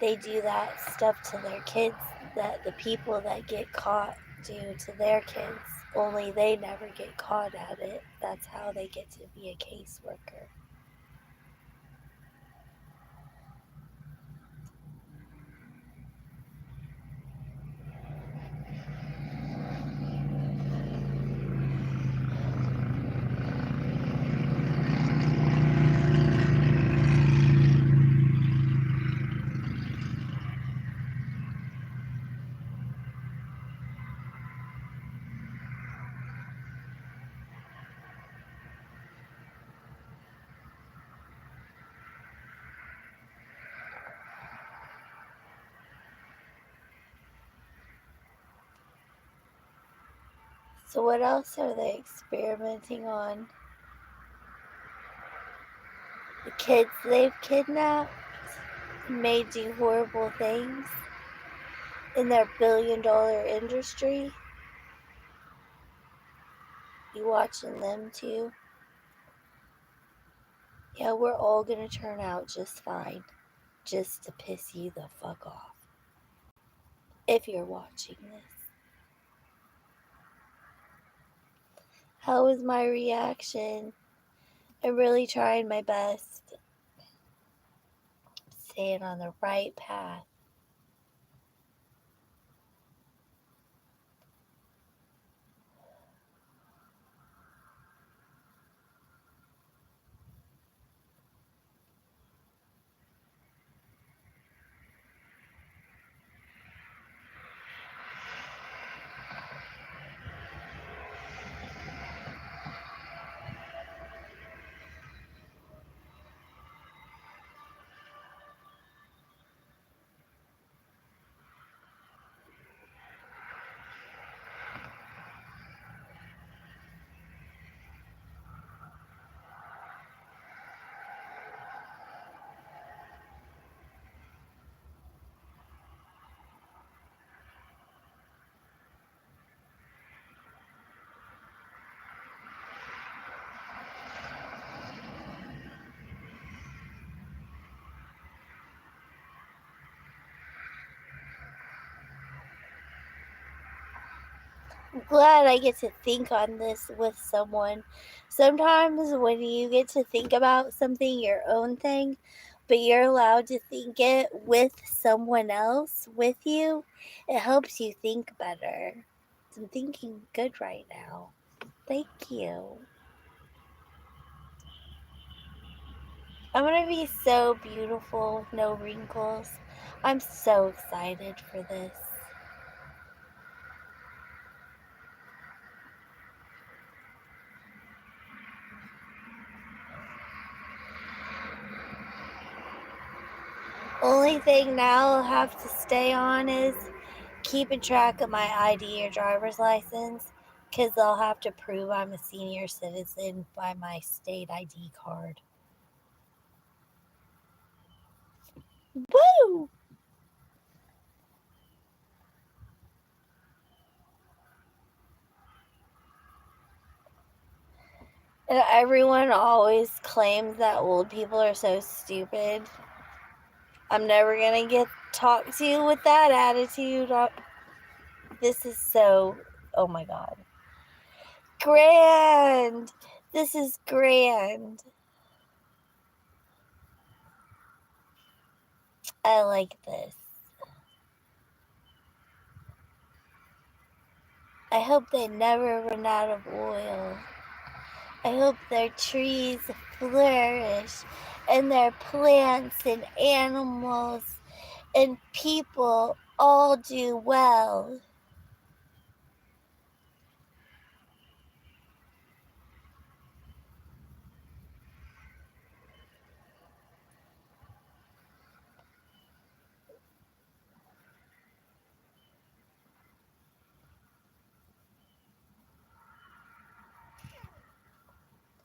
They do that stuff to their kids that the people that get caught do to their kids. Only they never get caught at it. That's how they get to be a caseworker. So what else are they experimenting on? The kids they've kidnapped may do horrible things in their billion-dollar industry. You watching them too? Yeah, we're all gonna turn out just fine. Just to piss you the fuck off. If you're watching this. How was my reaction? I'm really trying my best. Staying on the right path. I'm glad I get to think on this with someone. Sometimes when you get to think about something, your own thing, but you're allowed to think it with someone else with you, it helps you think better. I'm thinking good right now. Thank you. I'm gonna be so beautiful with no wrinkles. I'm so excited for this. Only thing now I'll have to stay on is keeping track of my ID or driver's license, because I'll have to prove I'm a senior citizen by my state ID card. Woo! And everyone always claims that old people are so stupid. I'm never gonna get talked to with that attitude. This is so, oh my god. Grand! This is grand. I like this. I hope they never run out of oil. I hope their trees flourish and their plants and animals and people all do well.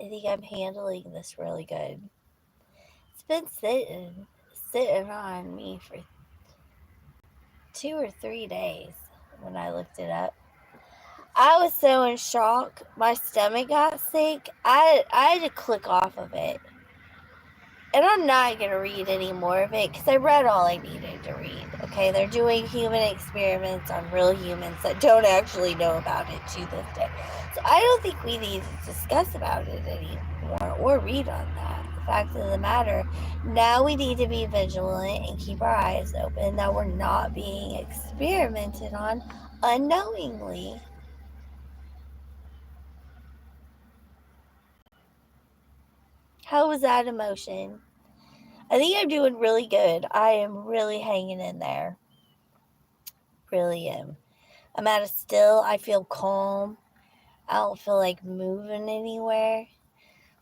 I think I'm handling this really good. It's been sitting on me for 2 or 3 days when I looked it up. I was so in shock. My stomach got sick. I had to click off of it. And I'm not going to read any more of it because I read all I needed to read. Okay, they're doing human experiments on real humans that don't actually know about it to this day. So I don't think we need to discuss about it anymore or read on that. The fact of the matter, now we need to be vigilant and keep our eyes open that we're not being experimented on unknowingly. How was that emotion? I think I'm doing really good. I am really hanging in there. Really am. I'm at a still. I feel calm. I don't feel like moving anywhere.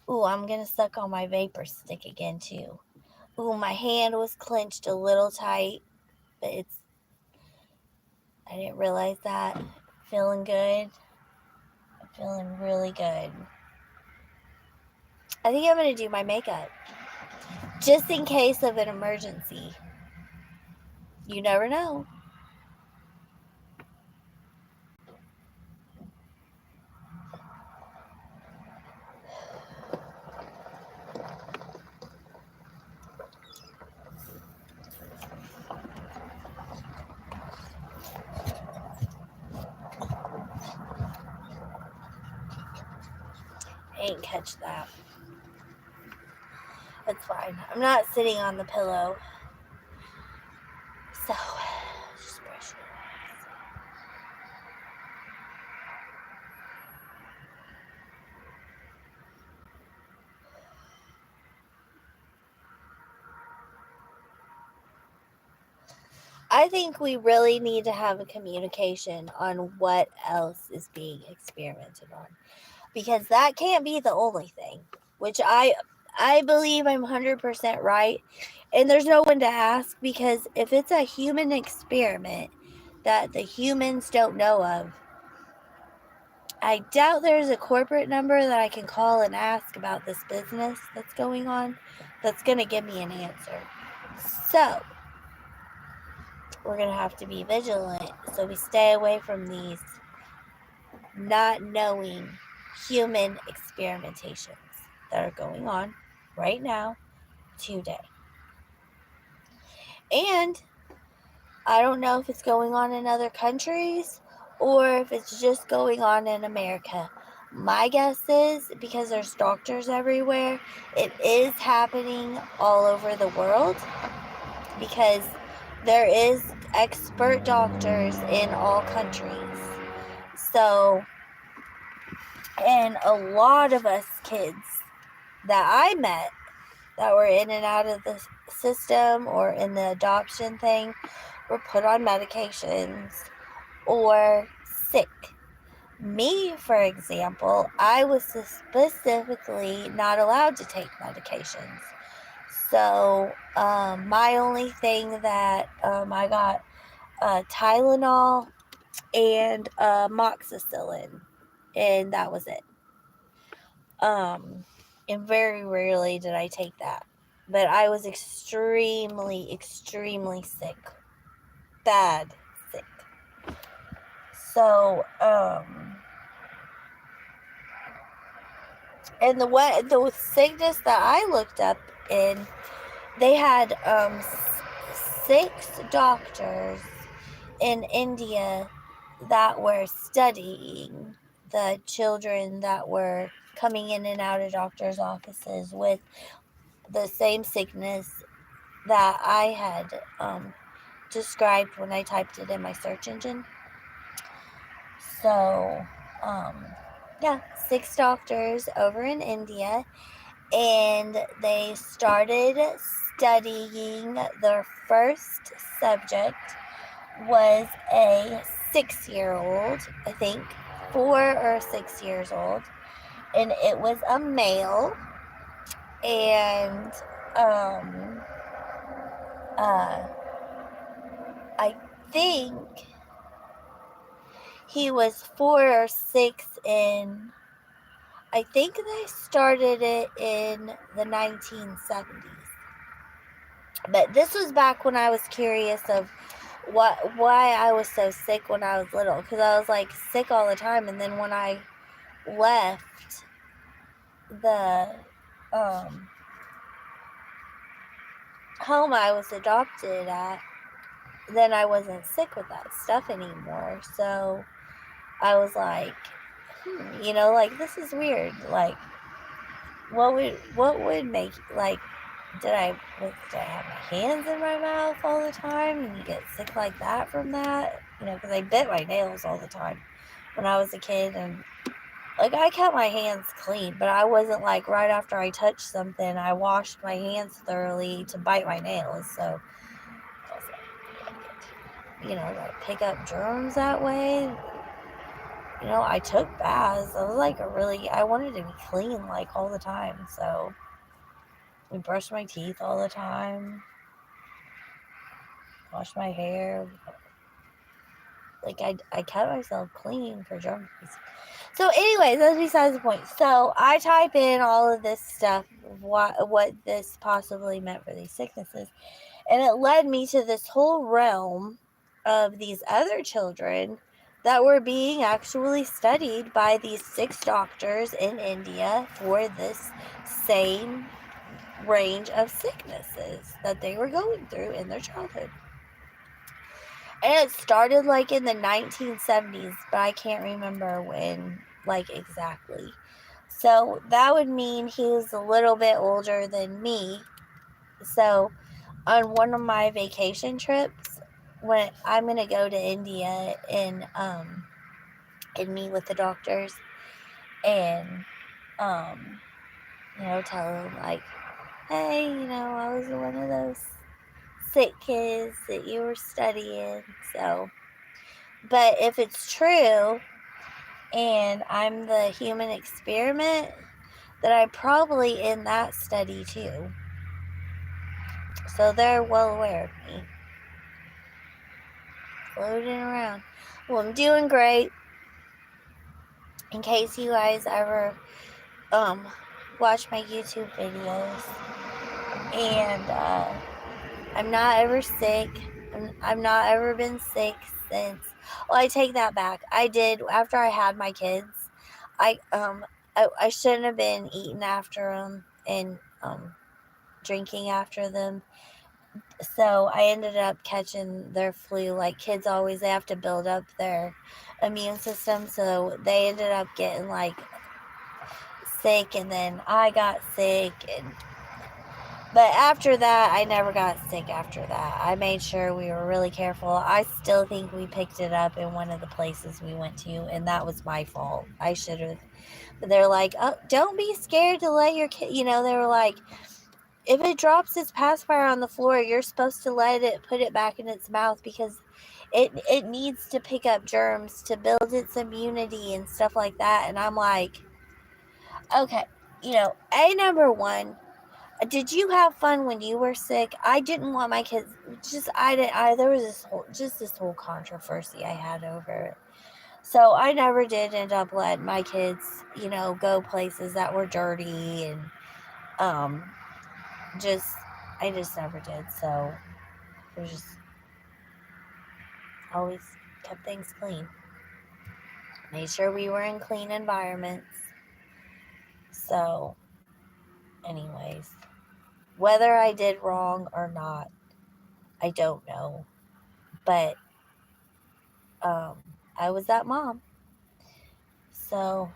Ooh, I'm going to suck on my vapor stick again, too. Ooh, my hand was clenched a little tight, but I didn't realize that. Feeling good. I'm feeling really good. I think I'm going to do my makeup. Just in case of an emergency. You never know. I ain't catch that. That's fine. I'm not sitting on the pillow. So, just brush it. I think we really need to have a communication on what else is being experimented on. Because that can't be the only thing. Which I believe I'm 100% right. And there's no one to ask because if it's a human experiment that the humans don't know of, I doubt there's a corporate number that I can call and ask about this business that's going on that's going to give me an answer. So, we're going to have to be vigilant so we stay away from these not knowing human experimentations that are going on right now, today. And I don't know if it's going on in other countries or if it's just going on in America. My guess is, because there's doctors everywhere, it is happening all over the world because there is expert doctors in all countries. So, and a lot of us kids that I met that were in and out of the system or in the adoption thing were put on medications or sick. Me, for example, I was specifically not allowed to take medications. So my only thing that I got Tylenol and amoxicillin, and that was it. And very rarely did I take that. But I was extremely, extremely sick. Bad sick. So, and the sickness that I looked up in, they had 6 doctors in India that were studying the children that were coming in and out of doctors' offices with the same sickness that I had described when I typed it in my search engine. So, yeah, 6 doctors over in India, and they started studying. Their first subject was a 6-year-old, I think, 4 or 6 years old, and it was a male, and I think he was 4 or 6 in, I think they started it in the 1970s. But this was back when I was curious of why I was so sick when I was little, because I was like sick all the time, and then when I left the um, home I was adopted at, then I wasn't sick with that stuff anymore. So I was like, like, this is weird. Like, what would make, like, did I have my hands in my mouth all the time and you get sick like that from that? Because I bit my nails all the time when I was a kid, and like, I kept my hands clean, but I wasn't like, right after I touched something, I washed my hands thoroughly to bite my nails. So I was like, pick up germs that way. I took baths. I was like I wanted to be clean like all the time. So I brushed my teeth all the time, washed my hair. Like, I kept myself clean for germs. So anyways, that's besides the point. So I type in all of this stuff, what this possibly meant for these sicknesses. And it led me to this whole realm of these other children that were being actually studied by these 6 doctors in India for this same range of sicknesses that they were going through in their childhood. And it started like in the 1970s, but I can't remember when, like, exactly. So that would mean he was a little bit older than me. So on one of my vacation trips, when I'm going to go to India and meet with the doctors and tell them, like, hey, I was one of those sick kids that you were studying. So, but if it's true and I'm the human experiment, then I'm probably in that study too. So they're well aware of me. Floating around. Well, I'm doing great. In case you guys ever watch my YouTube videos, and I'm not ever sick. I'm not ever been sick since. Well, I take that back. I did after I had my kids. I shouldn't have been eating after them and drinking after them. So I ended up catching their flu. Like, kids always, they have to build up their immune system. So they ended up getting like sick, and then I got sick, but after that, I never got sick after that. I made sure we were really careful. I still think we picked it up in one of the places we went to, and that was my fault. I should have. But they're like, oh, don't be scared to let your kid, they were like, if it drops its pacifier on the floor, you're supposed to let it put it back in its mouth, because it needs to pick up germs to build its immunity and stuff like that. And I'm like, okay, number one, did you have fun when you were sick? I didn't want my kids. There was this whole controversy I had over it. So I never did end up letting my kids, go places that were dirty, and um, I just never did. So it was just always kept things clean. Made sure we were in clean environments. So, anyways, whether I did wrong or not, I don't know. But I was that mom. So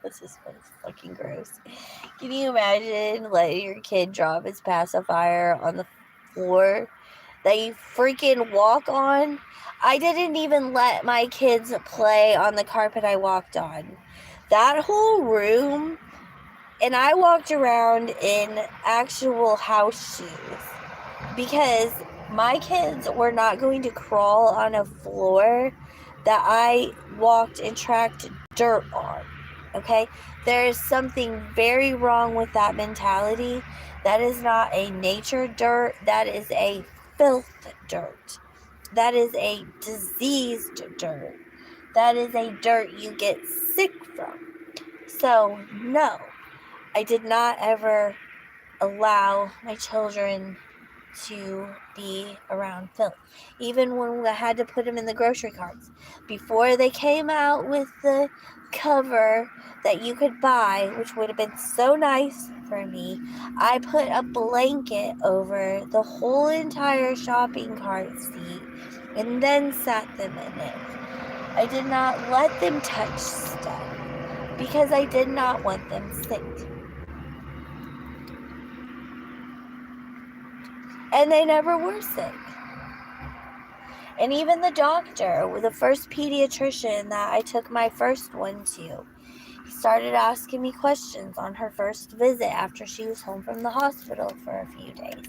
this is fucking gross. Can you imagine letting your kid drop his pacifier on the floor that you freaking walk on? I didn't even let my kids play on the carpet I walked on. That whole room, and I walked around in actual house shoes, because my kids were not going to crawl on a floor that I walked and tracked dirt on. Okay? There is something very wrong with that mentality. That is not a nature dirt. That is a filth dirt. That is a diseased dirt. That is a dirt you get sick from. So, no, I did not ever allow my children to be around Phil. Even when I had to put them in the grocery carts. Before they came out with the cover that you could buy, which would have been so nice for me, I put a blanket over the whole entire shopping cart seat and then sat them in it. I did not let them touch stuff because I did not want them sick. And they never were sick. And even the doctor, the first pediatrician that I took my first one to, he started asking me questions on her first visit after she was home from the hospital for a few days.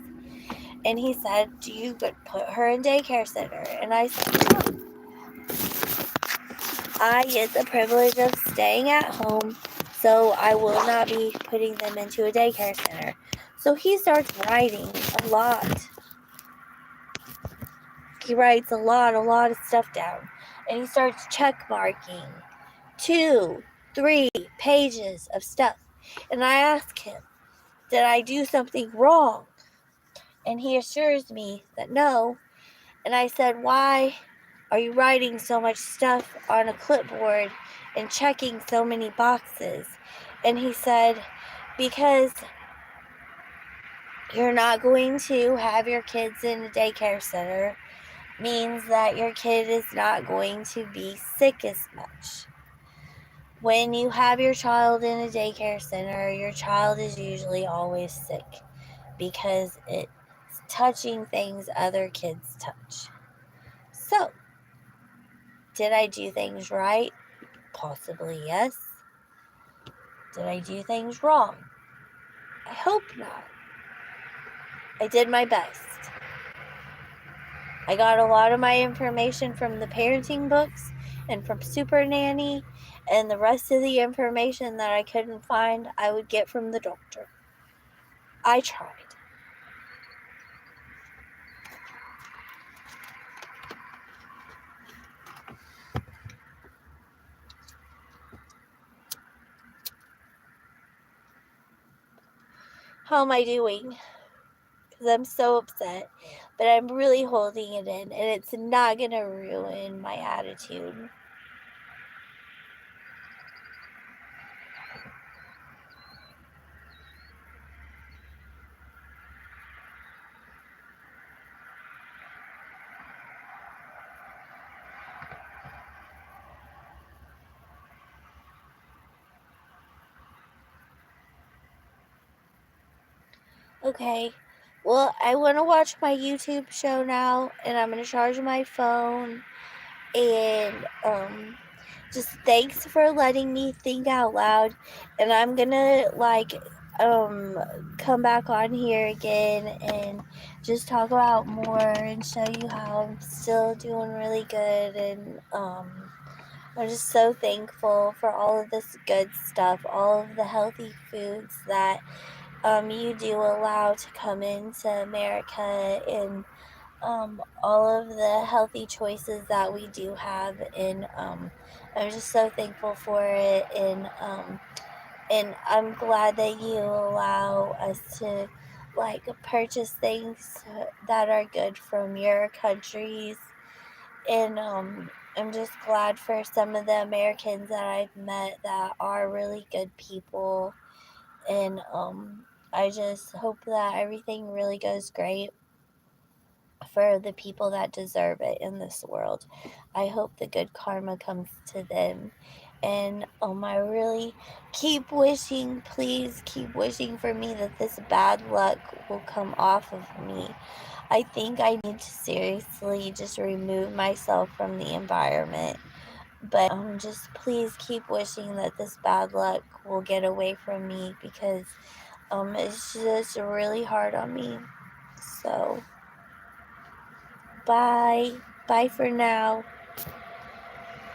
And he said, do you put her in daycare center? And I said, no. I get the privilege of staying at home, so I will not be putting them into a daycare center. So he starts writing a lot. He writes a lot of stuff down. And he starts check marking 2, 3 pages of stuff. And I ask him, did I do something wrong? And he assures me that no. And I said, why are you writing so much stuff on a clipboard and checking so many boxes? And he said, because you're not going to have your kids in a daycare center means that your kid is not going to be sick as much. When you have your child in a daycare center, your child is usually always sick because it's touching things other kids touch. So, did I do things right? Possibly yes. Did I do things wrong? I hope not. I did my best. I got a lot of my information from the parenting books and from Super Nanny, and the rest of the information that I couldn't find, I would get from the doctor. I tried. How am I doing? Because I'm so upset, but I'm really holding it in, and it's not going to ruin my attitude. Okay, well, I want to watch my YouTube show now, and I'm going to charge my phone, and just thanks for letting me think out loud, and I'm going to, come back on here again and just talk about more and show you how I'm still doing really good, and, I'm just so thankful for all of this good stuff, all of the healthy foods that you do allow to come into America, and all of the healthy choices that we do have, and I'm just so thankful for it, and I'm glad that you allow us to purchase things that are good from your countries, and I'm just glad for some of the Americans that I've met that are really good people, and I just hope that everything really goes great for the people that deserve it in this world. I hope the good karma comes to them. And I really please keep wishing for me that this bad luck will come off of me. I think I need to seriously just remove myself from the environment. But just please keep wishing that this bad luck will get away from me, because it's just really hard on me. So, bye. Bye for now.